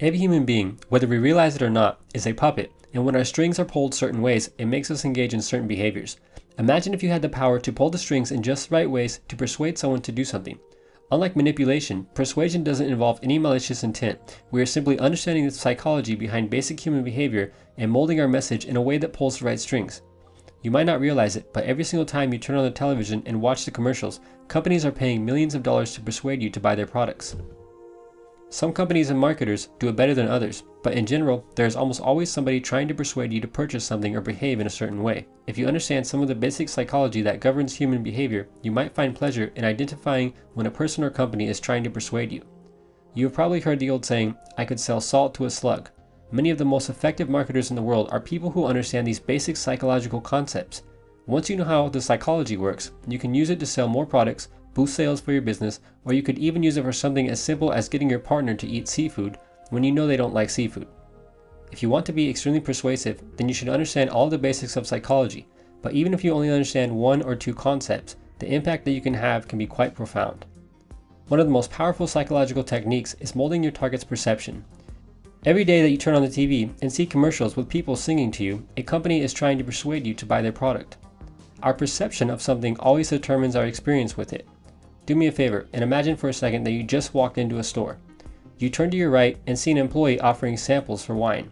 Every human being, whether we realize it or not, is a puppet, and when our strings are pulled certain ways, it makes us engage in certain behaviors. Imagine if you had the power to pull the strings in just the right ways to persuade someone to do something. Unlike manipulation, persuasion doesn't involve any malicious intent. We are simply understanding the psychology behind basic human behavior and molding our message in a way that pulls the right strings. You might not realize it, but every single time you turn on the television and watch the commercials, companies are paying millions of dollars to persuade you to buy their products. Some companies and marketers do it better than others, but in general, there is almost always somebody trying to persuade you to purchase something or behave in a certain way. If you understand some of the basic psychology that governs human behavior, you might find pleasure in identifying when a person or company is trying to persuade you. You have probably heard the old saying, "I could sell salt to a slug." Many of the most effective marketers in the world are people who understand these basic psychological concepts. Once you know how the psychology works, you can use it to sell more products, boost sales for your business, or you could even use it for something as simple as getting your partner to eat seafood when you know they don't like seafood. If you want to be extremely persuasive, then you should understand all the basics of psychology, but even if you only understand one or two concepts, the impact that you can have can be quite profound. One of the most powerful psychological techniques is molding your target's perception. Every day that you turn on the TV and see commercials with people singing to you, a company is trying to persuade you to buy their product. Our perception of something always determines our experience with it. Do me a favor and imagine for a second that you just walked into a store. You turn to your right and see an employee offering samples for wine.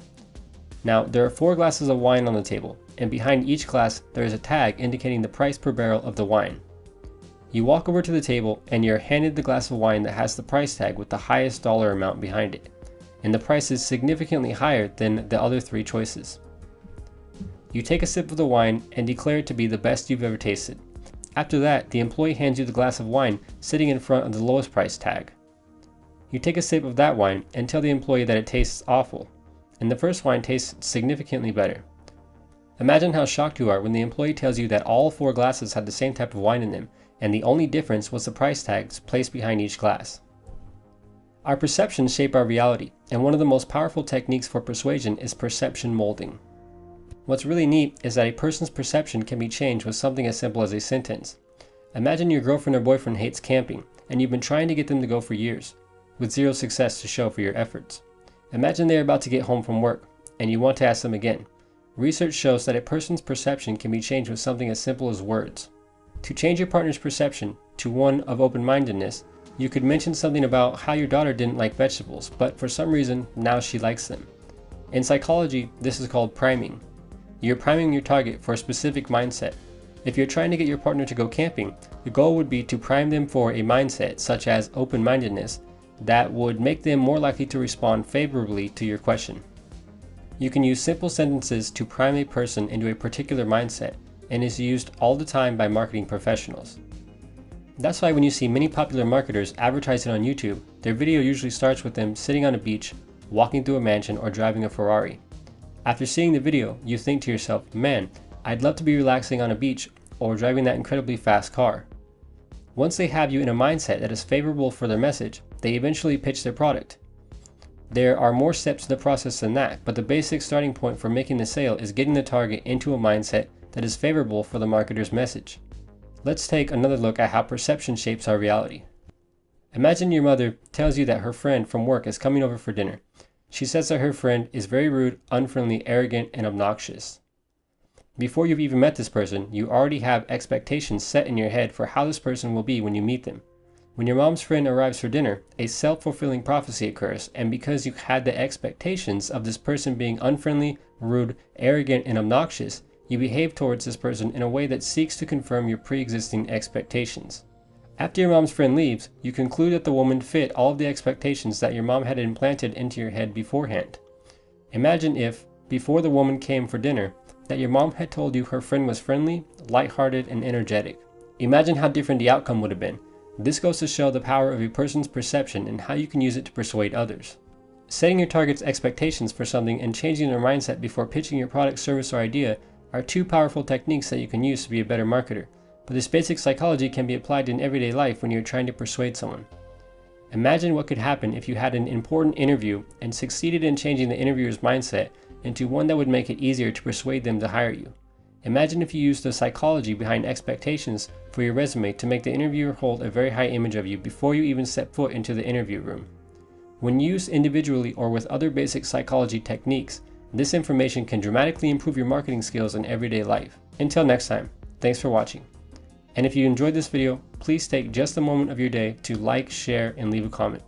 Now, there are 4 glasses of wine on the table, and behind each glass there is a tag indicating the price per barrel of the wine. You walk over to the table and you're handed the glass of wine that has the price tag with the highest dollar amount behind it, and the price is significantly higher than the other 3 choices. You take a sip of the wine and declare it to be the best you've ever tasted. After that, the employee hands you the glass of wine sitting in front of the lowest price tag. You take a sip of that wine and tell the employee that it tastes awful, and the first wine tastes significantly better. Imagine how shocked you are when the employee tells you that all 4 glasses had the same type of wine in them, and the only difference was the price tags placed behind each glass. Our perceptions shape our reality, and one of the most powerful techniques for persuasion is perception molding. What's really neat is that a person's perception can be changed with something as simple as a sentence. Imagine your girlfriend or boyfriend hates camping, and you've been trying to get them to go for years, with zero success to show for your efforts. Imagine they're about to get home from work, and you want to ask them again. Research shows that a person's perception can be changed with something as simple as words. To change your partner's perception to one of open-mindedness, you could mention something about how your daughter didn't like vegetables, but for some reason, now she likes them. In psychology, this is called priming. You're priming your target for a specific mindset. If you're trying to get your partner to go camping, the goal would be to prime them for a mindset such as open-mindedness that would make them more likely to respond favorably to your question. You can use simple sentences to prime a person into a particular mindset, and is used all the time by marketing professionals. That's why when you see many popular marketers advertising on YouTube, their video usually starts with them sitting on a beach, walking through a mansion, or driving a Ferrari. After seeing the video, you think to yourself, man, I'd love to be relaxing on a beach or driving that incredibly fast car. Once they have you in a mindset that is favorable for their message, they eventually pitch their product. There are more steps to the process than that, but the basic starting point for making the sale is getting the target into a mindset that is favorable for the marketer's message. Let's take another look at how perception shapes our reality. Imagine your mother tells you that her friend from work is coming over for dinner. She says that her friend is very rude, unfriendly, arrogant, and obnoxious. Before you've even met this person, you already have expectations set in your head for how this person will be when you meet them. When your mom's friend arrives for dinner, a self-fulfilling prophecy occurs, and because you had the expectations of this person being unfriendly, rude, arrogant, and obnoxious, you behave towards this person in a way that seeks to confirm your pre-existing expectations. After your mom's friend leaves, you conclude that the woman fit all of the expectations that your mom had implanted into your head beforehand. Imagine if, before the woman came for dinner, that your mom had told you her friend was friendly, lighthearted, and energetic. Imagine how different the outcome would have been. This goes to show the power of a person's perception and how you can use it to persuade others. Setting your target's expectations for something and changing their mindset before pitching your product, service, or idea are 2 powerful techniques that you can use to be a better marketer. But this basic psychology can be applied in everyday life when you're trying to persuade someone. Imagine what could happen if you had an important interview and succeeded in changing the interviewer's mindset into one that would make it easier to persuade them to hire you. Imagine if you used the psychology behind expectations for your resume to make the interviewer hold a very high image of you before you even step foot into the interview room. When used individually or with other basic psychology techniques, this information can dramatically improve your marketing skills in everyday life. Until next time, thanks for watching. And if you enjoyed this video, please take just a moment of your day to like, share, and leave a comment.